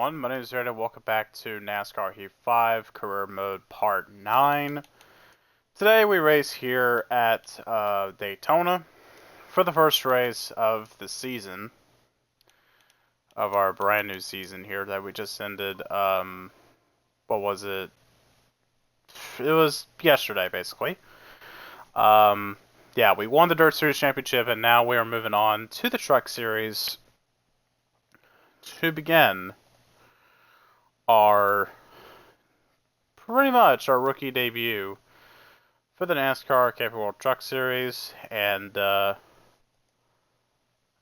everyone, my name is Jared and welcome back to NASCAR Heat 5 Career Mode Part 9. Today we race here at Daytona for the first race of the season, of our brand new season here that we just ended. What was it? It was yesterday, basically. Yeah, we won the Dirt Series Championship and now we are moving on to the Truck Series to begin our pretty much our rookie debut for the NASCAR Camping World Truck Series. And I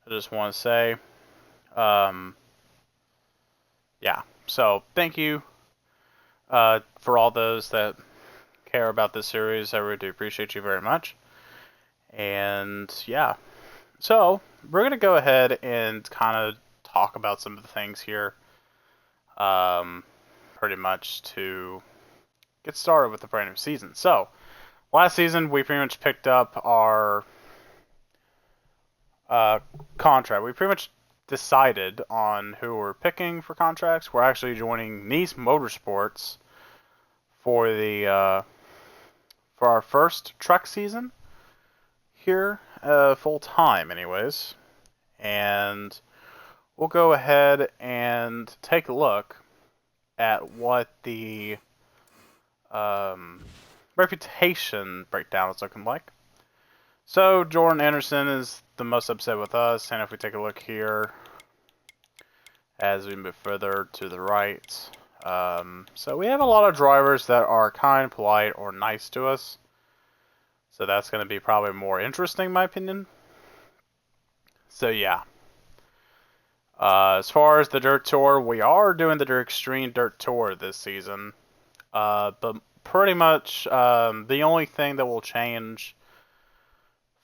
just want to say, yeah, so thank you for all those that care about this series. I really do appreciate you very much. And yeah, so we're going to go ahead and kind of talk about some of the things here, pretty much to get started with the brand new season. So, last season we pretty much picked up our contract. We pretty much decided on who we're picking for contracts. We're actually joining Nice Motorsports for the for our first truck season here, full time, anyways. And we'll go ahead and take a look at what the reputation breakdown is looking like. So Jordan Anderson is the most upset with us, and if we take a look here as we move further to the right, so we have a lot of drivers that are kind, polite, or nice to us. So that's going to be probably more interesting, in my opinion. So yeah. As far as the Dirt Tour, we are doing the Extreme Dirt Tour this season. But pretty much the only thing that will change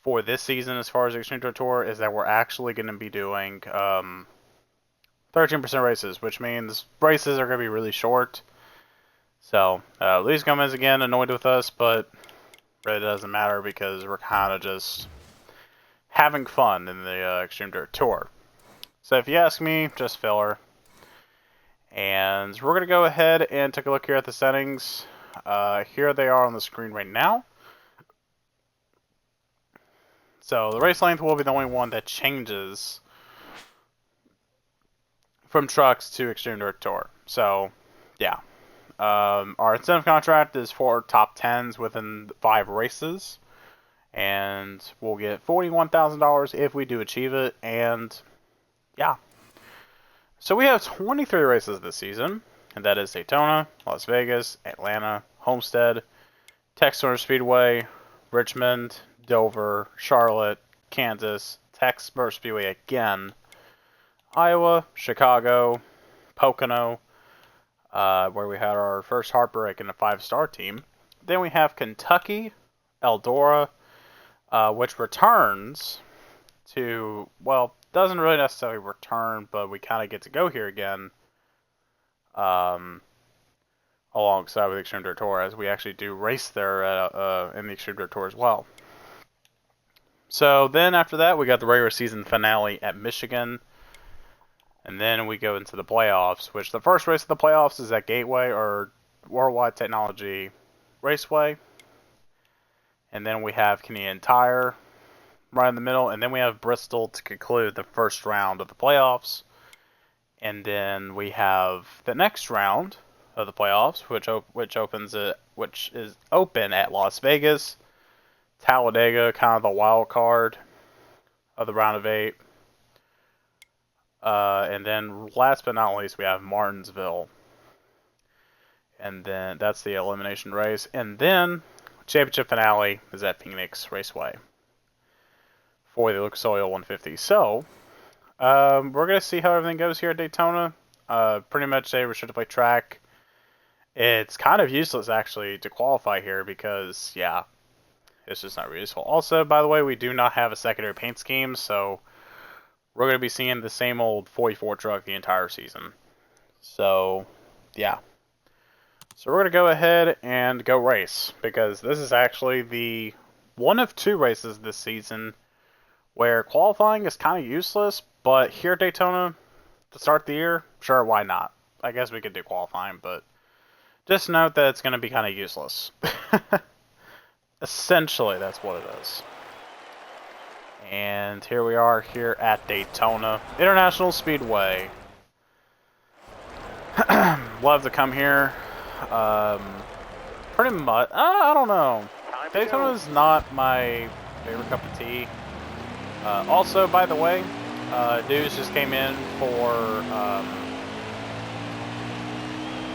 for this season as far as the Extreme Dirt Tour is that we're actually going to be doing 13% races, which means races are going to be really short. So Luis Gomez again annoyed with us, but really doesn't matter because we're kind of just having fun in the Extreme Dirt Tour. So if you ask me, just filler. And we're going to go ahead and take a look here at the settings. Here they are on the screen right now. So the race length will be the only one that changes from trucks to Extreme Dirt Tour. So, yeah. Our incentive contract is for top 10s within 5 races. And we'll get $41,000 if we do achieve it. And, yeah. So we have 23 races this season, and that is Daytona, Las Vegas, Atlanta, Homestead, Texas Motor Speedway, Richmond, Dover, Charlotte, Kansas, Texas Motor Speedway again, Iowa, Chicago, Pocono, where we had our first heartbreak in a 5-star team. Then we have Kentucky, Eldora, which returns to, well, doesn't really necessarily return, but we kind of get to go here again alongside with the Extreme Dirt Tour, as we actually do race there in the Extreme Dirt Tour as well. So then after that, we got the regular season finale at Michigan, and then we go into the playoffs, which the first race of the playoffs is at Gateway, or Worldwide Technology Raceway, and then we have Canadian Tire right in the middle, and then we have Bristol to conclude the first round of the playoffs. And then we have the next round of the playoffs, which is open at Las Vegas, Talladega, kind of the wild card of the round of 8. And then last but not least, we have Martinsville, and then that's the elimination race. And then championship finale is at Phoenix Raceway for the Lucas Oil 150. So, we're going to see how everything goes here at Daytona. Pretty much a restricted plate track. It's kind of useless, actually, to qualify here because, yeah, it's just not really useful. Also, by the way, we do not have a secondary paint scheme, so we're going to be seeing the same old 44 truck the entire season. So, yeah. So we're going to go ahead and go race, because this is actually the one of 2 races this season where qualifying is kind of useless, but here at Daytona, to start the year, sure, why not? I guess we could do qualifying, but just note that it's going to be kind of useless. Essentially, that's what it is. And here we are here at Daytona International Speedway. Love to come here. Pretty much, I don't know. Daytona is not my favorite cup of tea. Also, by the way, news just came in for,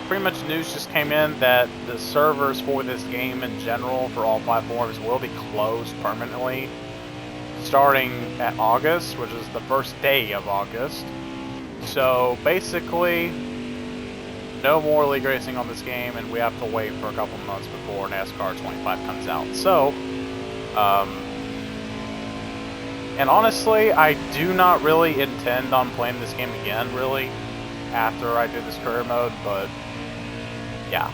pretty much news just came in that the servers for this game in general, for all platforms, will be closed permanently starting at August, which is the first day of August. So basically, no more league racing on this game, and we have to wait for a couple months before NASCAR 25 comes out. So, and honestly, I do not really intend on playing this game again, really, after I do this career mode, but yeah.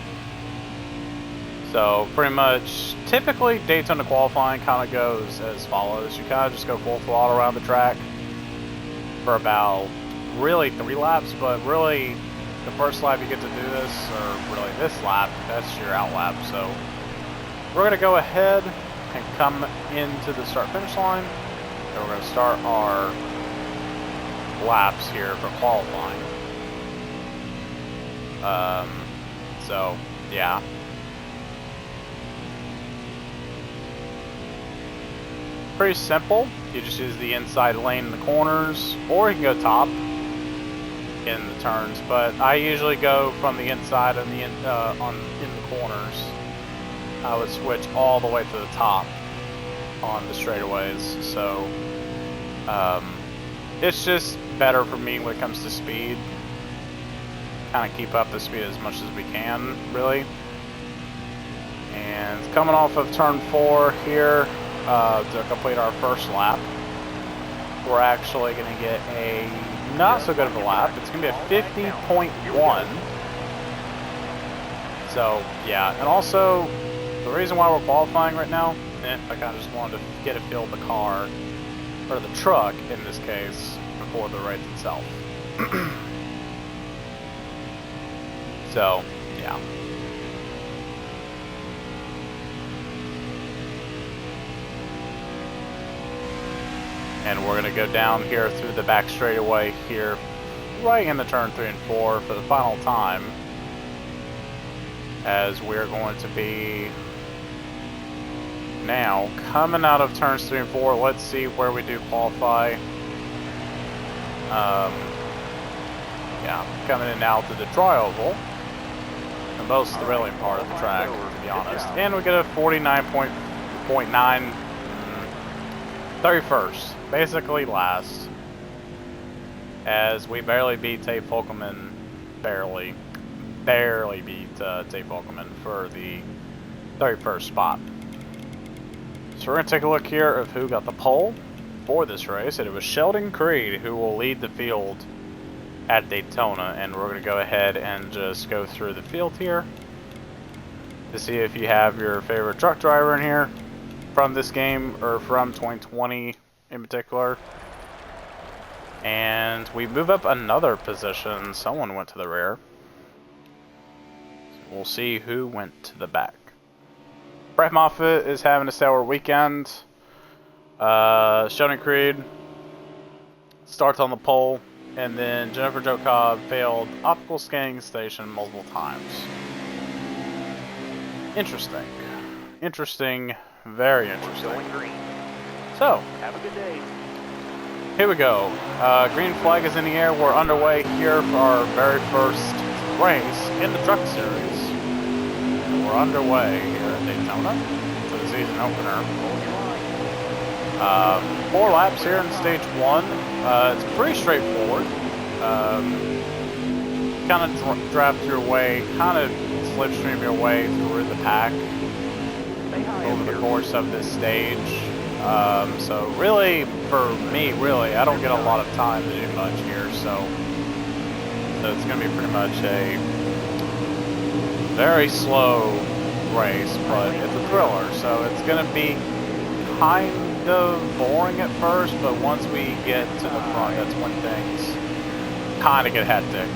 So, pretty much, typically, Daytona qualifying kind of goes as follows. You kind of just go full throttle around the track for about, really, 3 laps, but really, the first lap you get to do this, or really this lap, that's your out lap. So, we're going to go ahead and come into the start-finish line, and we're going to start our laps here for qualifying. So, yeah. Pretty simple. You just use the inside lane in the corners, or you can go top in the turns. But I usually go from the inside and in the corners. I would switch all the way to the top on the straightaways. So it's just better for me when it comes to speed. Kind of keep up the speed as much as we can, really. And coming off of turn 4 here, to complete our first lap, we're actually going to get a not so good of a lap. It's going to be a 50.1. So, yeah. And also, the reason why we're qualifying right now, I kind of just wanted to get a feel of the car, or the truck in this case, before the race itself. So, yeah. And we're going to go down here through the back straightaway here, right in the turn 3 and 4 for the final time. As we're going to be now coming out of turns 3 and 4. Let's see where we do qualify. Yeah, coming in now to the tri-oval. The most thrilling part of the track, to be honest. And we get a 49.9, 31st, basically last, as we barely beat Tate Folkelman, barely beat Tate Folkelman for the 31st spot. So we're going to take a look here of who got the pole for this race, and it was Sheldon Creed who will lead the field at Daytona, and we're going to go ahead and just go through the field here to see if you have your favorite truck driver in here from this game, or from 2020 in particular. And we move up another position. Someone went to the rear. So we'll see who went to the back. Brett Moffitt is having a stellar weekend. Sheldon Creed starts on the pole. And then Jennifer Jo Cobb failed optical scanning station multiple times. Interesting. Interesting. Very interesting. So, have a good day. Here we go. Green flag is in the air. We're underway here for our very first race in the Truck Series. And we're underway here at Daytona for the season opener. 4 laps here in stage 1. It's pretty straightforward. Kind of draft your way, kind of slipstream your way through the pack over the course of this stage. So really, for me, I don't get a lot of time to do much here. So it's going to be pretty much a very slow race, but it's a thriller. So it's going to be kind of boring at first, but once we get to the front, that's when things kind of get hectic.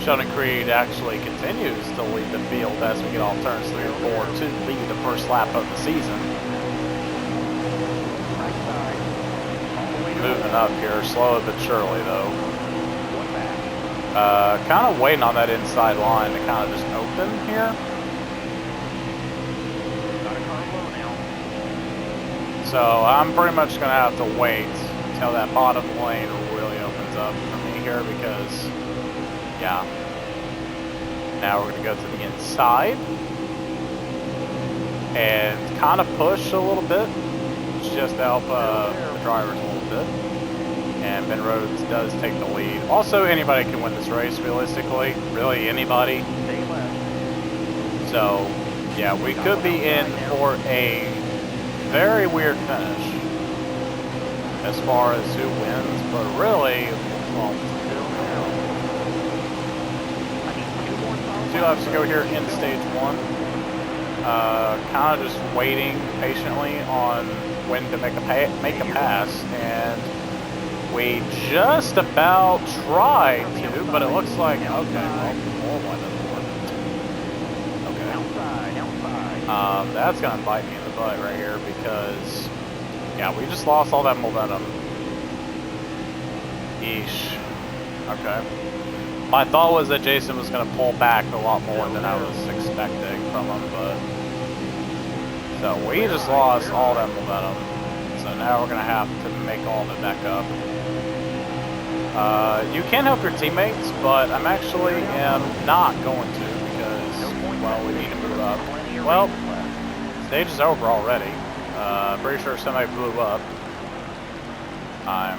Sheldon Creed actually continues to lead the field as we get off turns 3 and 4 to lead the first lap of the season. Moving up here, slowly but surely though. Kind of waiting on that inside line to kind of just open here. So I'm pretty much going to have to wait until that bottom lane really opens up for me here because, yeah. Now we're going to go to the inside and kind of push a little bit just to help the drivers a little bit. And Ben Rhodes does take the lead. Also, anybody can win this race, realistically. Really, anybody. So, yeah, we could be in for a very weird finish as far as who wins, but really, well, 2 laps to go here in stage 1. Kind of just waiting patiently on when to make a pass, and we just about tried to, but it looks like, okay, well, the more one doesn't work. Okay. That's going to bite me in the butt right here because, yeah, we just lost all that momentum. Yeesh. Okay. My thought was that Jason was going to pull back a lot more than I was expecting from him, but... So we just lost all that momentum. So now we're going to have to make all of it back up. You can help your teammates, but I'm actually not going to because, well, we need to move up. Well, stage is over already. Pretty sure somebody blew up. I'm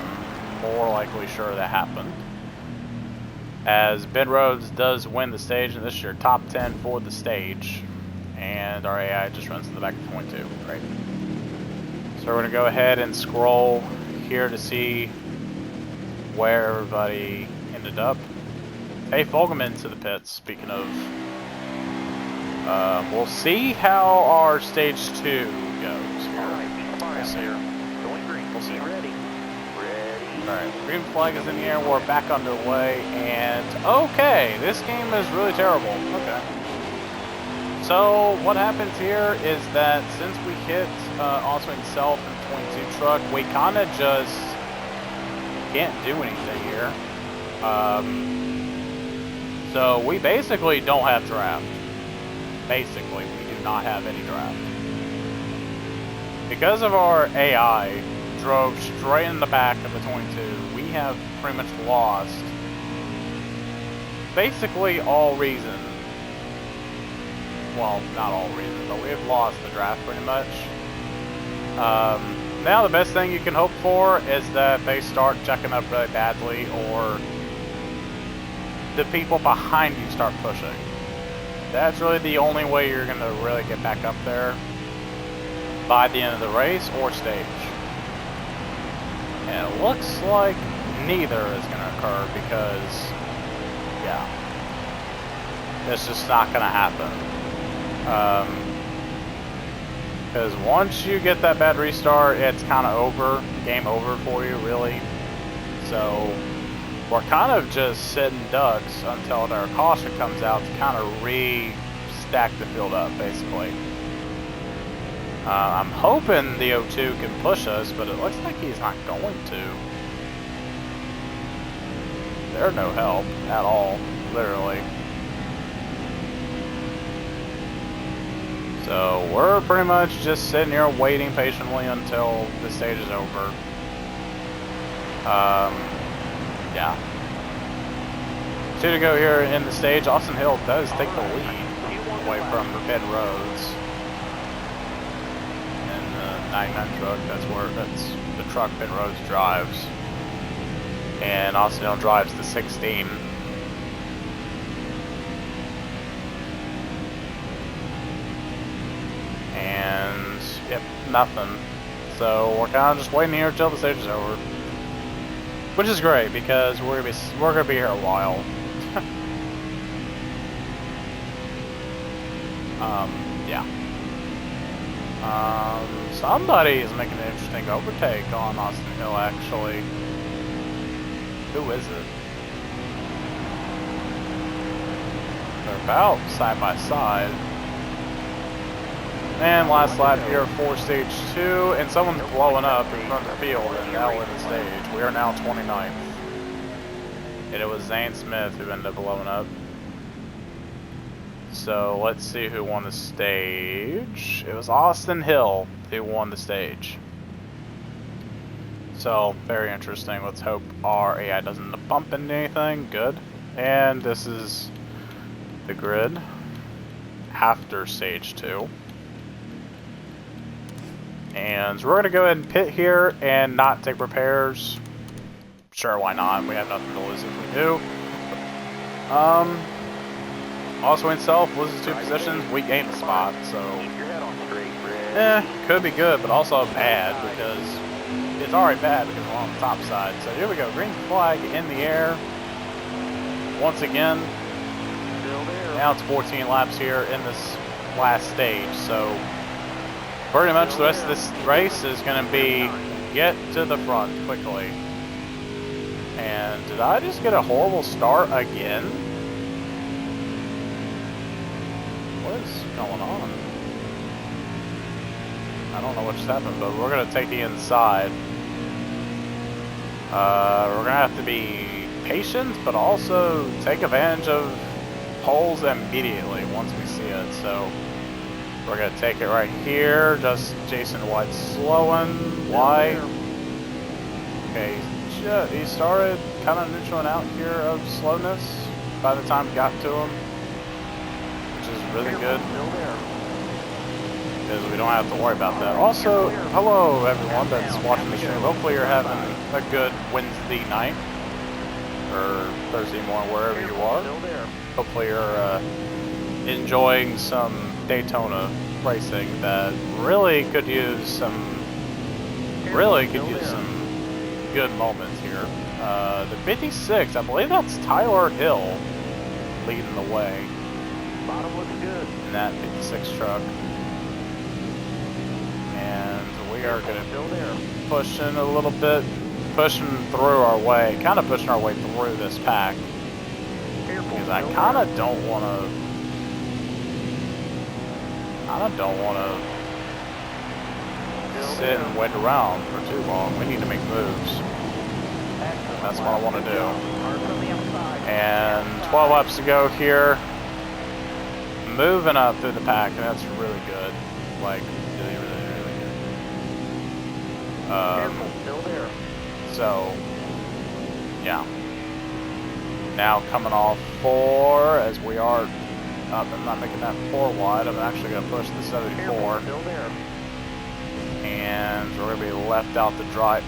more likely sure that happened. As Ben Rhodes does win the stage, and this is your top 10 for the stage. And our AI just runs to the back of 22, right? So we're going to go ahead and scroll here to see where everybody ended up. Hey, Fogelman to the pits, speaking of. We'll see how our stage 2 goes here. We'll see. We'll see. Alright, green flag is in the air, we're back underway, and okay, this game is really terrible. Okay. So, what happens here is that since we hit on-swing self and 22 truck, we kind of just can't do anything here. So, we basically don't have draft. Basically, we do not have any draft. Because of our AI drove straight in the back of the 22, we have pretty much lost basically all reason. Well, not all reason, but we have lost the draft pretty much. Now the best thing you can hope for is that they start checking up really badly, or the people behind you start pushing. That's really the only way you're going to really get back up there by the end of the race or stage. And it looks like neither is going to occur because, yeah, it's just not going to happen. Because once you get that bad restart, it's kind of over, game over for you, really. So we're kind of just sitting ducks until their caution comes out to kind of re-stack the field up, basically. I'm hoping the O2 can push us, but it looks like he's not going to. They're no help at all, literally. So we're pretty much just sitting here waiting patiently until the stage is over. Yeah. 2 to go here in the stage. Austin Hill does take the lead away from Ben Rhodes. 99 truck, that's the truck Ben Rhodes drives. And Austin Hill drives the 16. And, yep, nothing. So we're kind of just waiting here until the stage is over. Which is great, because we're gonna be here a while. Yeah. Somebody is making an interesting overtake on Austin Hill, actually. Who is it? They're about side by side. And last lap here for stage 2, and someone's blowing up in front of the field, and that wins the stage. We are now 29th. And it was Zane Smith who ended up blowing up. So let's see who won the stage. It was Austin Hill who won the stage. So, very interesting. Let's hope our AI doesn't end up bumping anything. Good. And this is the grid after stage 2. And we're going to go ahead and pit here and not take repairs. Sure, why not? We have nothing to lose if we do. Also himself loses 2 positions. We gain a spot, so could be good, but also bad because it's already bad because we're on the top side. So here we go, green flag in the air. Once again, now it's 14 laps here in this last stage. So pretty much the rest of this race is going to be get to the front quickly. And did I just get a horrible start again? What is going on? I don't know what just happened, but we're going to take the inside. We're going to have to be patient, but also take advantage of holes immediately once we see it. So we're going to take it right here. Just Jason White slowing. Why? Okay, he started kind of neutraling out here of slowness by the time we got to him, which is really good because we don't have to worry about that. Also, hello everyone that's watching the stream. Hopefully you're having a good Wednesday night or Thursday morning, wherever you are. Hopefully you're enjoying some Daytona racing that really could use some good moments here. The 56, I believe that's Tyler Hill leading the way. Bottom looks good. In that 56 truck. And we are going to push in a little bit, pushing through our way, kind of pushing our way through this pack. Because I kind of don't want to sit and wait around for too long. We need to make moves. That's what I want to do. And 12 laps to go here. Moving up through the pack, and that's really good. Like, really, really, really good. So, yeah. Now coming off 4, as we are up. I'm not making that 4 wide. I'm actually going to push the 74. And we're going to be left out to dry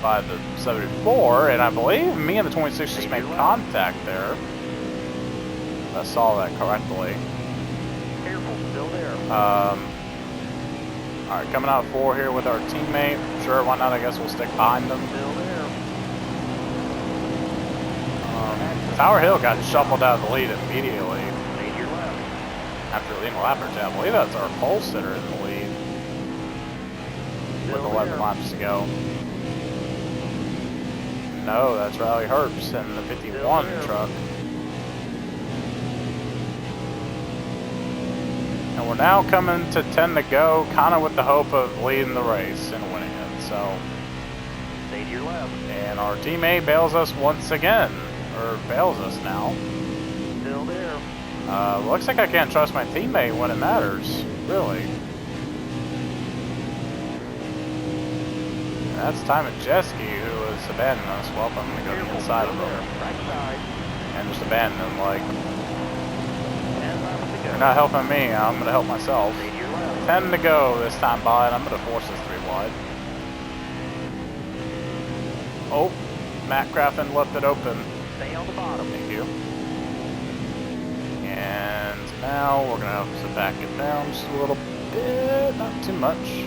by the 74, and I believe me and the 26 just made contact there. If I saw that correctly. Alright, coming out 4 here with our teammate. Sure, why not? I guess we'll stick behind them. Tower Hill got shuffled out of the lead immediately. After leading a lap or 2. I believe that's our pole sitter in the lead. With 11 laps to go. No, that's Riley Herbst in the 51 truck. And we're now coming to 10 to go, kind of with the hope of leading the race and winning it. So, and our teammate bails us once again, or bails us now. Still there. Looks like I can't trust my teammate when it matters, really. And that's Timon Jeske, who was abandoning us. Well, I'm going to go to the inside of him. And just abandon him, like, you're not helping me, I'm going to help myself. 10 to go this time by, and I'm going to force this 3 wide. Oh, Matt Craffen left it open. Stay on the bottom. Thank you. And now we're going to have to back it down just a little bit, not too much.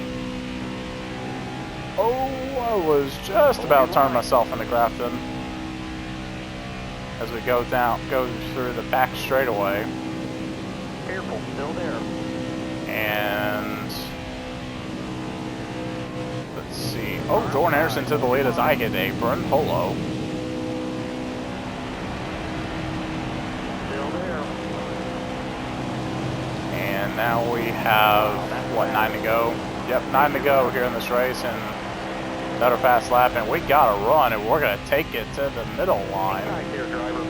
Oh, I was just about to turn myself into Grafton. As we go through the back straightaway. Careful, still there. And let's see. Oh, Jordan Harrison to the lead as I hit apron. Hello. Still there. And now we have, what, 9 to go? Yep, 9 to go here in this race, and another fast lap, and we got to run, and we're going to take it to the middle line. Right there, driver.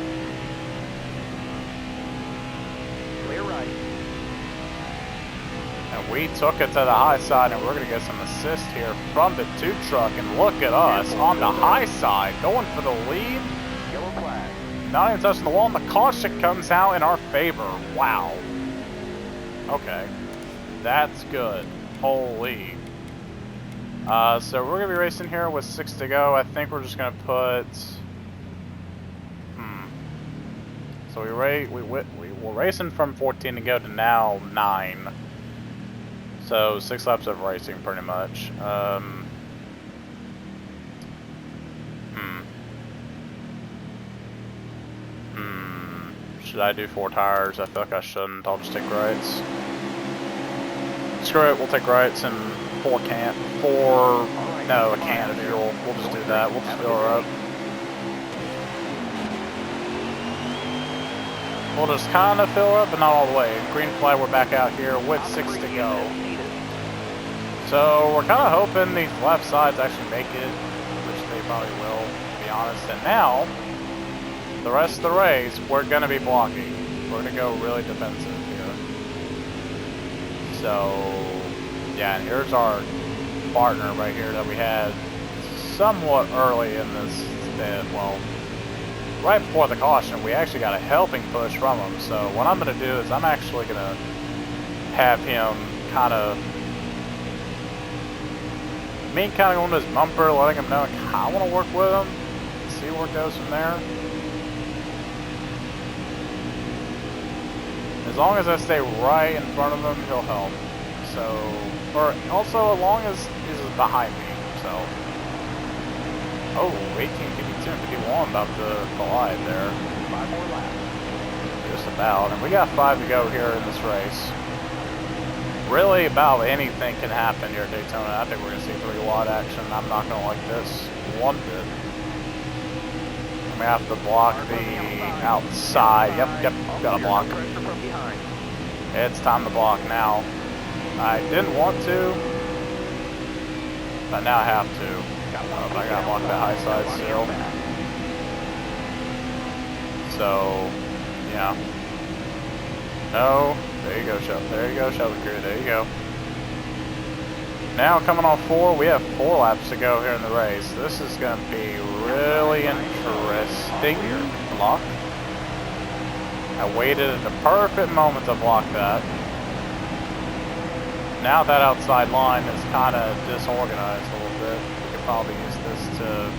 Clear right. And we took it to the high side, and we're going to get some assist here from the 2 truck, and look at us on the high side, going for the lead. Yellow flag. Not even touching the wall, and the caution comes out in our favor. Wow. Okay. That's good. Holy. So we're going to be racing here with 6 to go. I think we're just going to put... So we're racing from 14 to go to now 9. So 6 laps of racing, pretty much. Should I do 4 tires? I feel like I shouldn't. I'll just take rights. Screw it, we'll take rights and 4 a can of fuel. We'll just do that. We'll just fill her up. We'll just kind of fill her up, but not all the way. Green flag, we're back out here with 6 to go. So we're kind of hoping these left sides actually make it, which they probably will, to be honest. And now, the rest of the race, we're going to be blocking. We're going to go really defensive here. So, yeah, and here's our partner right here that we had somewhat early in this stint. Well, right before the caution, we actually got a helping push from him. So what I'm going to do is I'm actually going to have him kind of going to his bumper, letting him know I want to work with him, see where it goes from there. As long as I stay right in front of him, he'll help. So, or also as long as he's behind me. So, oh, 1852 and 51 about to collide there. 5 more laps. Just about, and we got 5 to go here in this race. Really, about anything can happen here at Daytona. I think we're gonna see 3 wide action. I'm not gonna like this one bit. We have to block the outside. Yep, gotta block. It's time to block now. I didn't want to, but now I have to. I gotta block that high side still. So, yeah. No, there you go, Shelby Crew, there you go. Now coming on 4, we have 4 laps to go here in the race. This is going to be really interesting. Block. I waited at the perfect moment to block that. Now that outside line is kind of disorganized a little bit. We could probably use this to...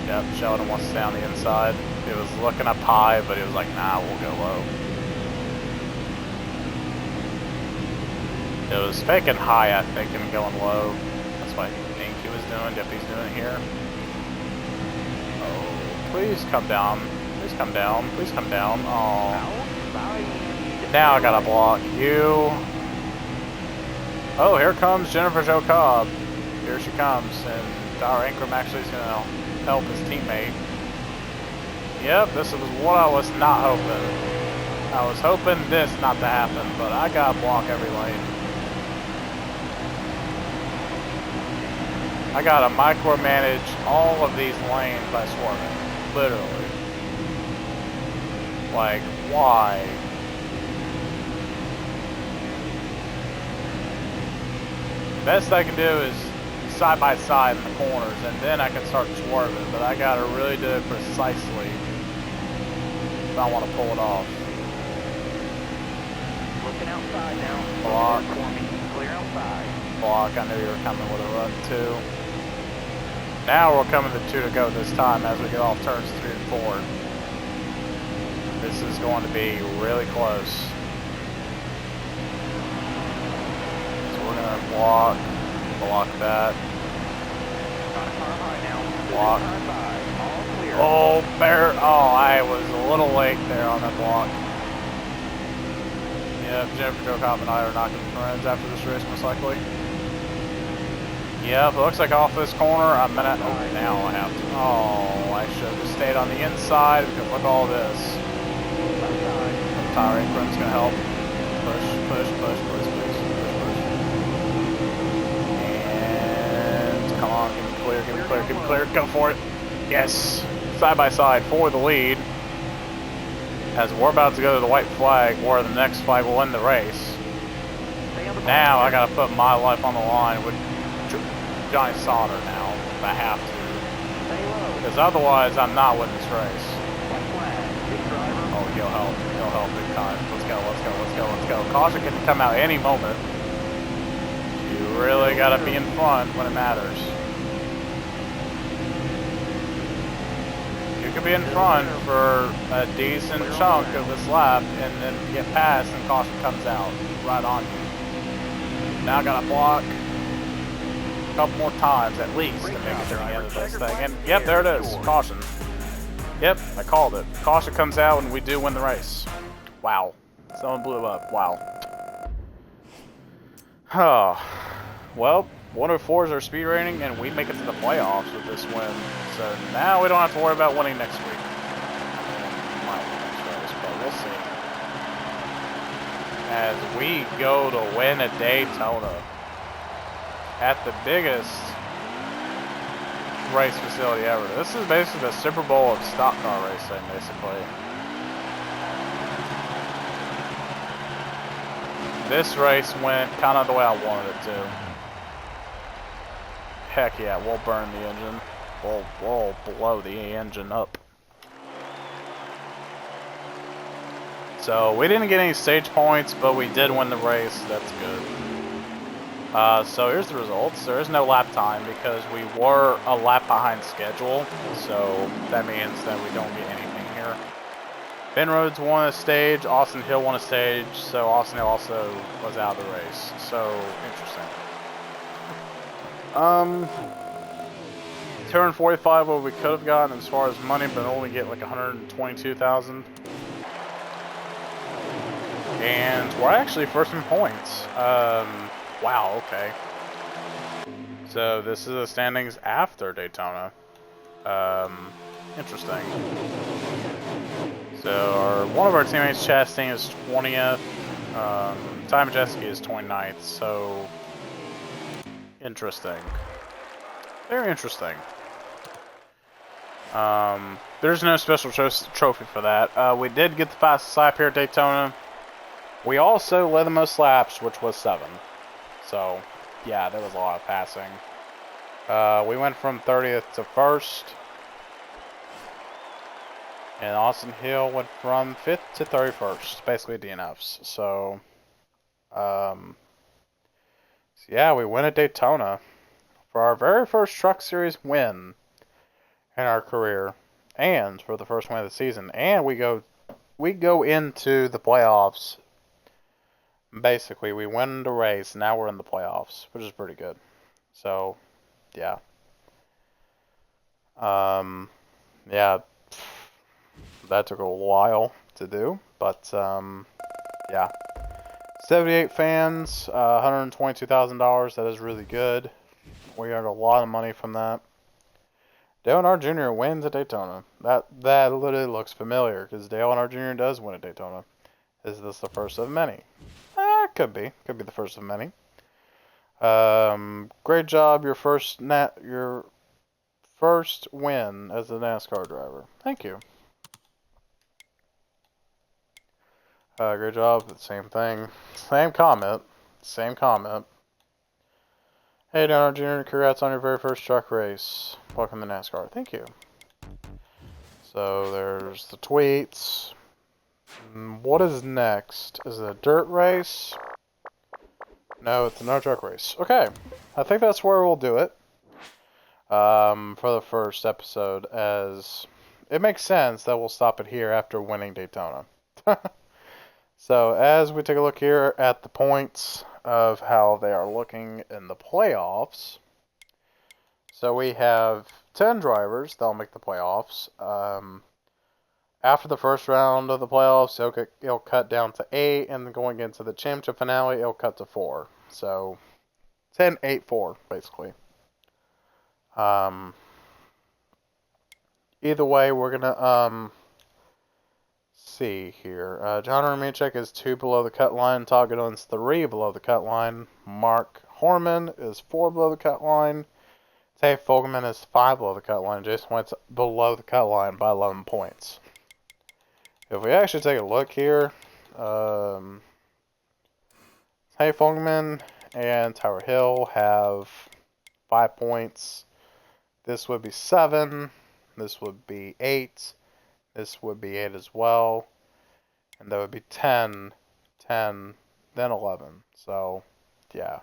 Yep, Sheldon wants to stay on the inside. He was looking up high, but he was like, nah, we'll go low. It was faking high, I think, and going low. That's what I think he was doing. Yep, he's doing it here. Oh, please come down. Please come down. Please come down. Oh. Now I gotta block you. Oh, here comes Jennifer Jo Cobb. Here she comes, and Tyler Ankrum actually is gonna help his teammate. Yep, this is what I was not hoping. I was hoping this not to happen, but I gotta block every lane. I gotta micromanage all of these lanes by swerving. Literally. Like, why? The best I can do is side by side in the corners, and then I can start swerving, but I gotta really do it precisely if I want to pull it off. Looking outside now. Block. Clear outside. Block. I knew you were coming with a run too. Now we're coming to 2 to go this time as we get off turns 3 and 4. This is going to be really close. So we're going to block that. Block. Oh, I was a little late there on that block. Yep, Jennifer Jo Cobb and I are not going to be friends after this race, most likely. Yep, it looks like off this corner, I'm gonna... Oh, now I have to... Oh, I should have stayed on the inside because look at all this. Tyler Inkrum's gonna help. push, push, push, push, push. And come on, give me clear, give me clear, give me clear. Go for it. Yes. Side by side for the lead. As we're about to go to the white flag, where the next flag will end the race. Now I gotta put my life on the line with Johnny Sauter now. I have to. Because otherwise, I'm not winning this race. Oh, he'll help big time. Let's go, let's go, let's go, let's go. Caution can come out any moment. You really gotta be in front when it matters. You could be in front for a decent chunk of this lap and then get past and caution comes out right on you. Now I gotta block a couple more times at least to make it to the end of this thing. And yep, there it is. Caution. Yep, I called it. Caution comes out and we do win the race. Wow. Someone blew up. Wow. Oh. Well, 104 is our speed rating and we make it to the playoffs with this win. So now we don't have to worry about winning next week. We might win next race, but we'll see. As we go to win at Daytona. At the biggest race facility ever. This is basically the Super Bowl of stock car racing, basically. This race went kind of the way I wanted it to. Heck yeah, we'll burn the engine. We'll blow the engine up. So we didn't get any stage points, but we did win the race. That's good. So here's the results. There is no lap time because we were a lap behind schedule. So that means that we don't get anything here. Ben Rhodes won a stage. Austin Hill won a stage. So Austin Hill also was out of the race. So interesting. 245 what we could have gotten as far as money, but only get like 122,000. And we're actually first in points. Wow, okay. So this is the standings after Daytona. Interesting. So one of our teammates, Chastain, is 20th. Ty Majeski is 29th. So interesting. Very interesting. There's no special trophy for that. We did get the fastest lap here at Daytona. We also led the most laps, which was 7. So, yeah, there was a lot of passing. We went from 30th to 1st. And Austin Hill went from 5th to 31st. Basically DNFs. So, yeah, we win at Daytona. For our very first Truck Series win in our career. And for the first win of the season. And we go into the playoffs. Basically, we win the race, now we're in the playoffs, which is pretty good. So, yeah. Yeah, that took a while to do, but, yeah. 78 fans, $122,000, that is really good. We earned a lot of money from that. Dale Earnhardt Jr. wins at Daytona. That literally looks familiar, because Dale Earnhardt Jr. does win at Daytona. Is this the first of many? Could be the first of many. Great job, your first win as a NASCAR driver. Thank you. Great job. Same thing. Same comment. Hey, Donald Jr., congrats on your very first truck race. Welcome to NASCAR. Thank you. So there's the tweets. What is next? Is it a dirt race? No, it's another truck race. Okay, I think that's where we'll do it for the first episode, as it makes sense that we'll stop it here after winning Daytona. So as we take a look here at the points of how they are looking in the playoffs, so we have 10 drivers that'll make the playoffs. After the first round of the playoffs, it'll cut down to 8, and then going into the championship finale, it'll cut to 4. So, 10, 8, 4, basically. Either way, we're going to see here. John Romachek is 2 below the cut line. Todd Goodwin's 3 below the cut line. Mark Horman is 4 below the cut line. Dave Fogelman is 5 below the cut line. Jason White's below the cut line by 11 points. If we actually take a look here, Dave Fogelman and Tower Hill have 5 points. This would be 7. This would be 8. This would be 8 as well. And that would be 10, 10, then 11. So, yeah.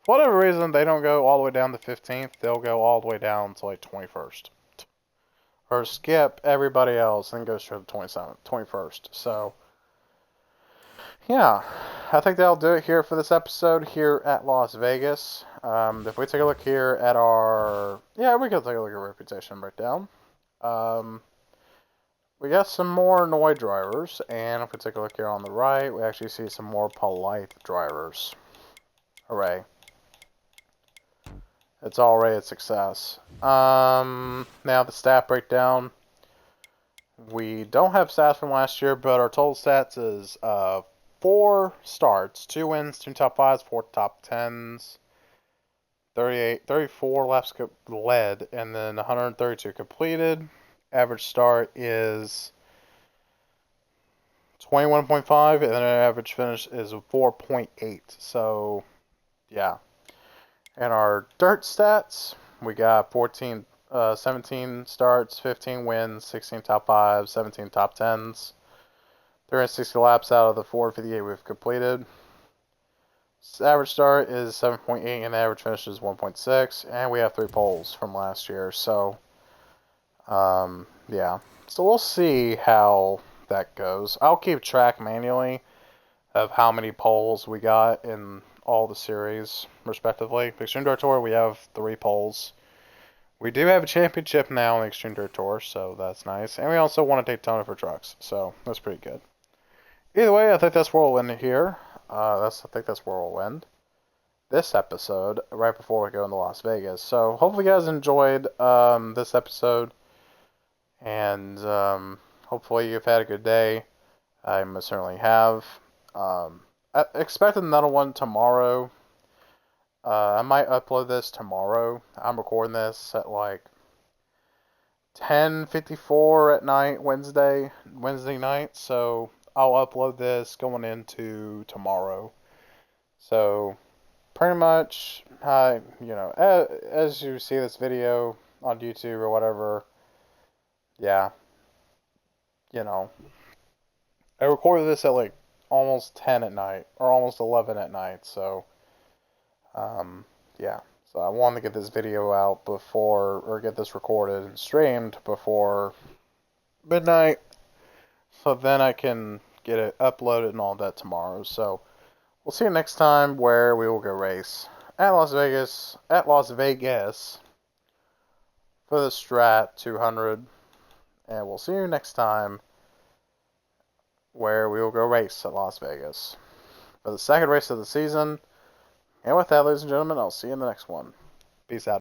For whatever reason, they don't go all the way down to 15th. They'll go all the way down to like 21st. Or skip everybody else and go straight to 27th, 21st. So, yeah. I think that'll do it here for this episode here at Las Vegas. If we take a look here at our... Yeah, we can take a look at reputation breakdown. We got some more annoyed drivers, and if we take a look here on the right, we actually see some more polite drivers. Hooray. It's already a success. Now the stat breakdown. We don't have stats from last year, but our total stats is 4 starts, 2 wins, 2 top 5s, 4 top 10s, 34 laps led, and then 132 completed. Average start is 21.5, and then our average finish is 4.8. So, yeah. And our dirt stats, we got 17 starts, 15 wins, 16 top 5s, 17 top 10s, 360 laps out of the 458 we've completed. Average start is 7.8, and average finish is 1.6, and we have 3 poles from last year. So, yeah. So we'll see how that goes. I'll keep track manually of how many poles we got in all the series, respectively. For Extreme Dirt Tour, we have 3 poles. We do have a championship now in the Extreme Dirt Tour, so that's nice. And we also won a Daytona for trucks, so that's pretty good. Either way, I think that's where we'll end here. I think that's where we'll end this episode right before we go into Las Vegas. So hopefully you guys enjoyed this episode. And hopefully you've had a good day. I most certainly have. I expect another one tomorrow. I might upload this tomorrow. I'm recording this at like 10:54 at night, Wednesday night. So I'll upload this going into tomorrow. So pretty much, as you see this video on YouTube or whatever, yeah, I recorded this at like almost 10 at night, or almost 11 at night, so, yeah. So I wanted to get this video out before, or get this recorded and streamed before midnight, so then I can get it uploaded and all that tomorrow. So we'll see you next time where we will go race at Las Vegas for the Strat 200. And we'll see you next time where we will go race at Las Vegas for the second race of the season. And with that, ladies and gentlemen, I'll see you in the next one. Peace out.